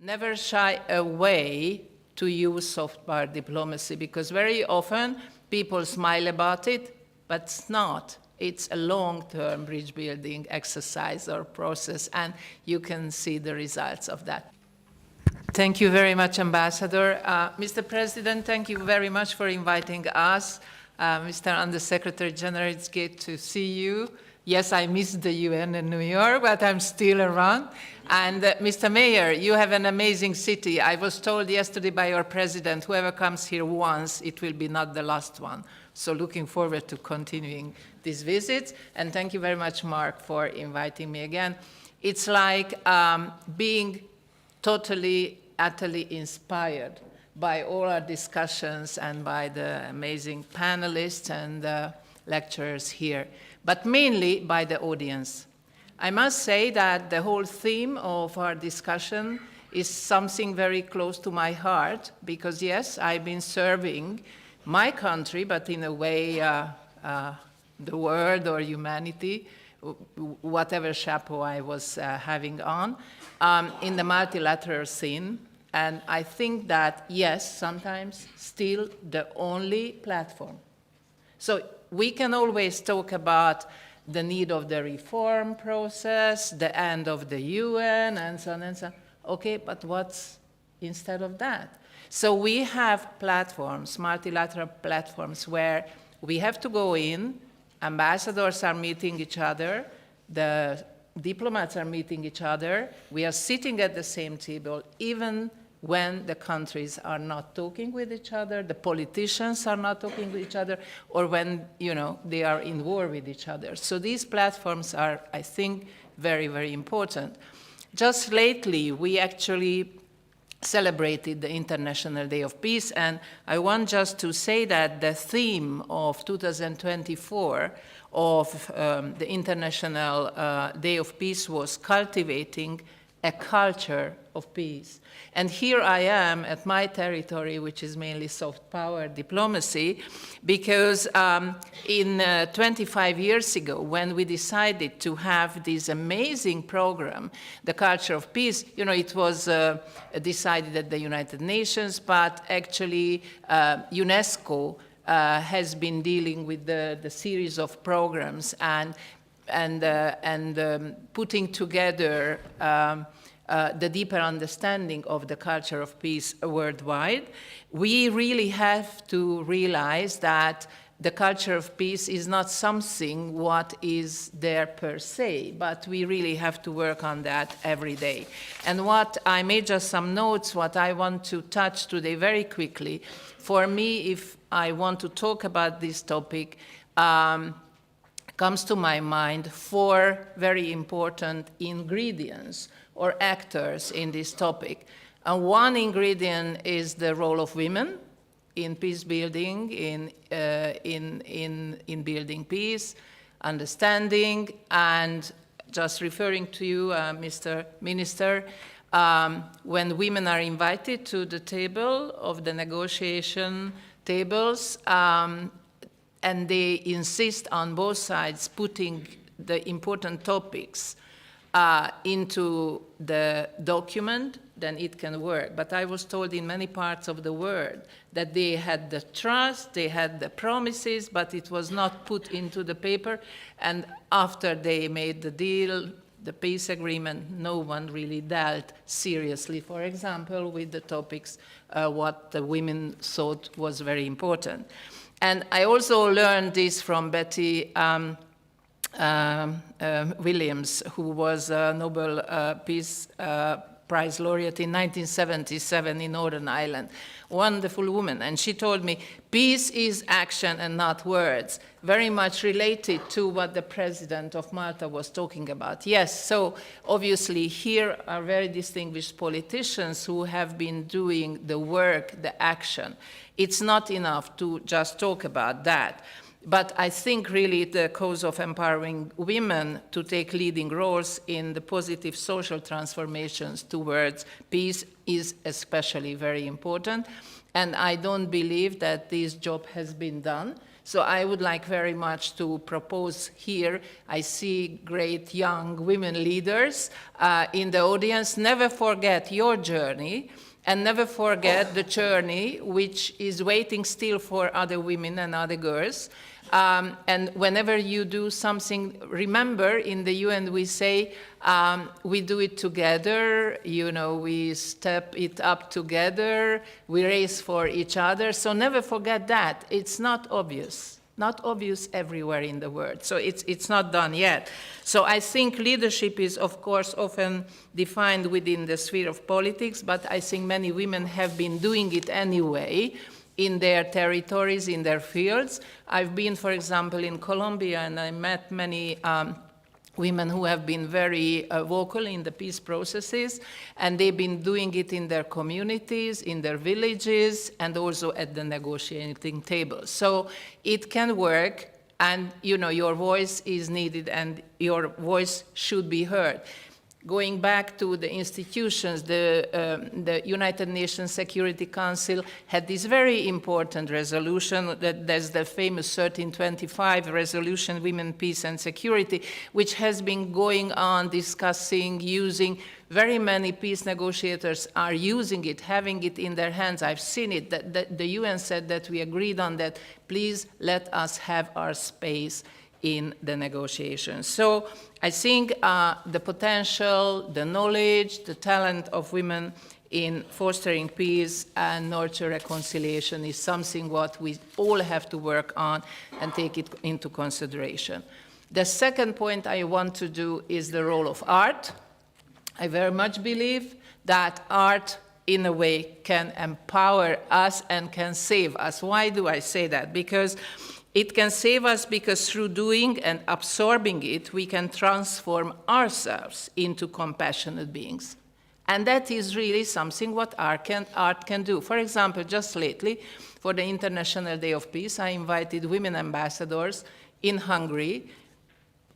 Never shy away to use soft power diplomacy, because very often people smile about it, but it's not. It's a long-term bridge-building exercise or process, and you can see the results of that. Thank you very much, Ambassador. Mr. President, thank you very much for inviting us. Mr. Undersecretary General, it's great to see you. Yes, I missed the UN in New York, but I'm still around. And Mr. Mayor, you have an amazing city. I was told yesterday by your president, whoever comes here once, it will be not the last one. So looking forward to continuing these visits. And thank you very much, Mark, for inviting me again. It's like being totally, utterly inspired by all our discussions and by the amazing panelists and lecturers here, but mainly by the audience. I must say that the whole theme of our discussion is something very close to my heart, because yes, I've been serving my country, but in a way the world or humanity, whatever chapeau I was having on, in the multilateral scene. And I think that, yes, sometimes still the only platform. So we can always talk about the need of the reform process, the end of the UN, and so on and so on. Okay, but what's instead of that? So we have platforms, multilateral platforms, where we have to go in, ambassadors are meeting each other, the diplomats are meeting each other, we are sitting at the same table, even when the countries are not talking with each other, the politicians are not talking with each other, or when, you know, they are in war with each other. So these platforms are, I think, very, very important. Just lately, we actually celebrated the International Day of Peace, and I want just to say that the theme of 2024 of the International Day of Peace was cultivating a culture of peace. And here I am at my territory, which is mainly soft power diplomacy, because 25 years ago, when we decided to have this amazing program, the Culture of Peace, you know, it was decided at the United Nations, but actually UNESCO has been dealing with the series of programs and putting together the deeper understanding of the culture of peace worldwide. We really have to realize that the culture of peace is not something what is there per se, but we really have to work on that every day. And what I made just some notes, what I want to touch today very quickly. For me, if I want to talk about this topic, comes to my mind 4 very important ingredients or actors in this topic. And one ingredient is the role of women in peace building, in building peace, understanding, and just referring to you, Mr. Minister, when women are invited to the table of the negotiation tables, and they insist on both sides putting the important topics into the document, then it can work. But I was told in many parts of the world that they had the trust, they had the promises, but it was not put into the paper. And after they made the deal, the peace agreement, no one really dealt seriously, for example, with the topics what the women thought was very important. And I also learned this from Betty Williams, who was a Nobel Peace Prize laureate in 1977 in Northern Ireland. Wonderful woman. And she told me, peace is action and not words. Very much related to what the president of Malta was talking about. Yes, so obviously here are very distinguished politicians who have been doing the work, the action. It's not enough to just talk about that. But I think really the cause of empowering women to take leading roles in the positive social transformations towards peace is especially very important. And I don't believe that this job has been done. So I would like very much to propose here, I see great young women leaders in the audience. Never forget your journey, and never forget the journey which is waiting still for other women and other girls. And whenever you do something, remember in the UN we say, we do it together, you know, we step it up together, we race for each other. So never forget that. It's not obvious everywhere in the world. So it's not done yet. So I think leadership is, of course, often defined within the sphere of politics, but I think many women have been doing it anyway in their territories, in their fields. I've been, for example, in Colombia, and I met many women who have been very vocal in the peace processes, and they've been doing it in their communities, in their villages, and also at the negotiating table. So it can work, and you know, your voice is needed, and your voice should be heard. Going back to the institutions, the United Nations Security Council had this very important resolution, that's the famous 1325 resolution, Women, Peace and Security, which has been going on, discussing, using. Very many peace negotiators are using it, having it in their hands. I've seen it. The UN said that we agreed on that. Please let us have our space in the negotiations. So I think the potential, the knowledge, the talent of women in fostering peace and nurture reconciliation is something what we all have to work on and take it into consideration. The second point I want to do is the role of art. I very much believe that art, in a way, can empower us and can save us. Why do I say that? Because it can save us because through doing and absorbing it, we can transform ourselves into compassionate beings. And that is really something what art can do. For example, just lately, for the International Day of Peace, I invited women ambassadors in Hungary.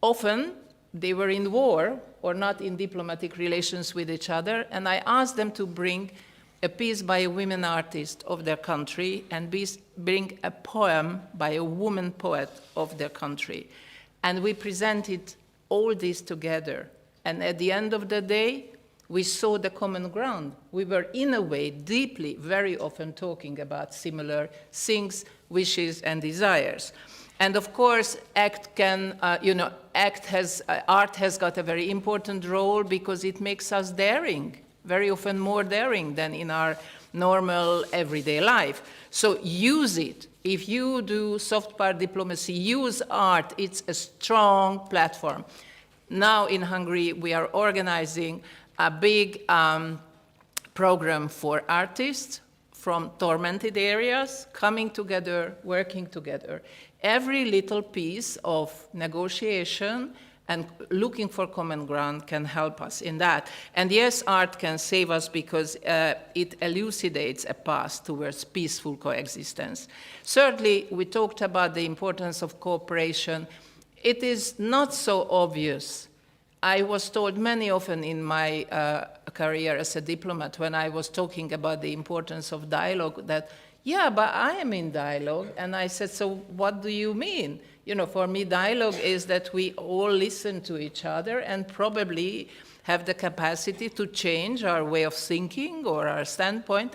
Often, they were in war or not in diplomatic relations with each other, and I asked them to bring a piece by a women artist of their country and bring a poem by a woman poet of their country. And we presented all this together. And at the end of the day, we saw the common ground. We were, in a way, deeply, very often talking about similar things, wishes, and desires. And of course, art has got a very important role because it makes us daring, very often more daring than in our normal everyday life. So use it. If you do soft power diplomacy, use art. It's a strong platform. Now in Hungary, we are organizing a big program for artists from tormented areas, coming together, working together. Every little piece of negotiation and looking for common ground can help us in that. And yes, art can save us because it elucidates a path towards peaceful coexistence. Thirdly, we talked about the importance of cooperation. It is not so obvious. I was told many often in my career as a diplomat when I was talking about the importance of dialogue that, yeah, but I am in dialogue. And I said, so what do you mean? You know, for me, dialogue is that we all listen to each other and probably have the capacity to change our way of thinking or our standpoint.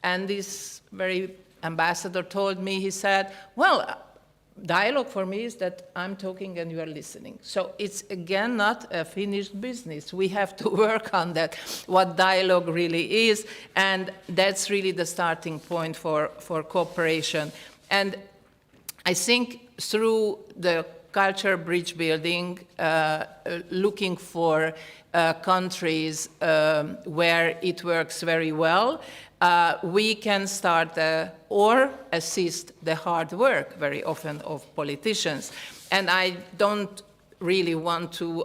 And this very ambassador told me, he said, well, dialogue for me is that I'm talking and you are listening. So it's, again, not a finished business. We have to work on that, what dialogue really is, and that's really the starting point for cooperation. And I think through the culture bridge building, looking for countries where it works very well, we can start or assist the hard work very often of politicians. And I don't really want to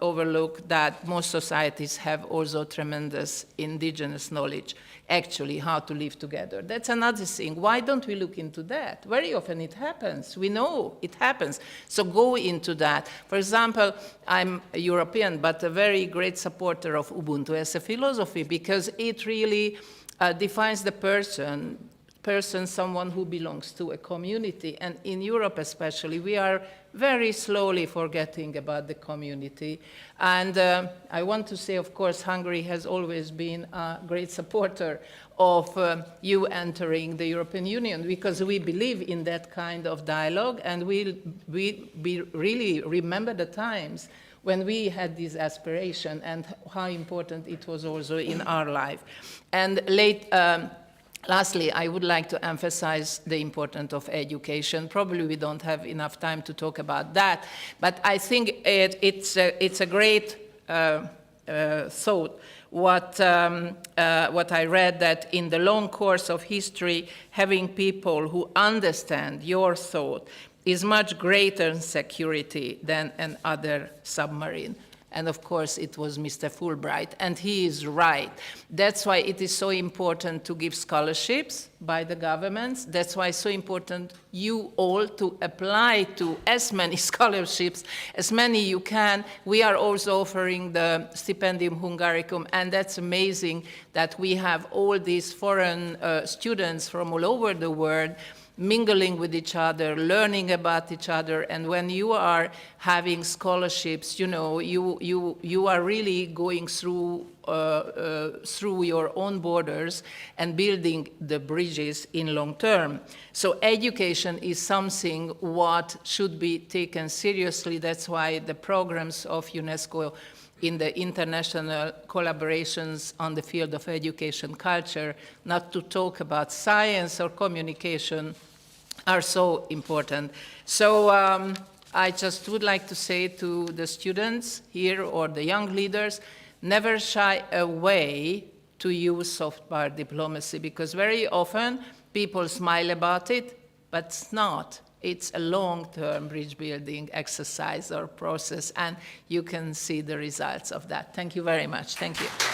overlook that most societies have also tremendous indigenous knowledge, actually, how to live together. That's another thing. Why don't we look into that? Very often it happens. We know it happens. So go into that. For example, I'm a European, but a very great supporter of Ubuntu as a philosophy because it really defines the person person, someone who belongs to a community. And in Europe especially, we are very slowly forgetting about the community. And I want to say, of course, Hungary has always been a great supporter of you entering the European Union, because we believe in that kind of dialogue, and we really remember the times when we had this aspiration and how important it was also in our life. And lastly, I would like to emphasize the importance of education. Probably we don't have enough time to talk about that, but I think it's a great thought. What I read, that in the long course of history, having people who understand your thought is much greater in security than another submarine. And of course, it was Mr. Fulbright, and he is right. That's why it is so important to give scholarships by the governments. That's why it's so important you all to apply to as many scholarships, as many you can. We are also offering the Stipendium Hungaricum, and that's amazing that we have all these foreign students from all over the world mingling with each other, learning about each other, and when you are having scholarships, you know, you are really going through your own borders and building the bridges in long term. So education is something what should be taken seriously. That's why the programs of UNESCO in the international collaborations on the field of education culture, not to talk about science or communication, are so important. So I just would like to say to the students here or the young leaders, never shy away to use soft power diplomacy, because very often people smile about it, but it's not. It's a long-term bridge-building exercise or process, and you can see the results of that. Thank you very much. Thank you.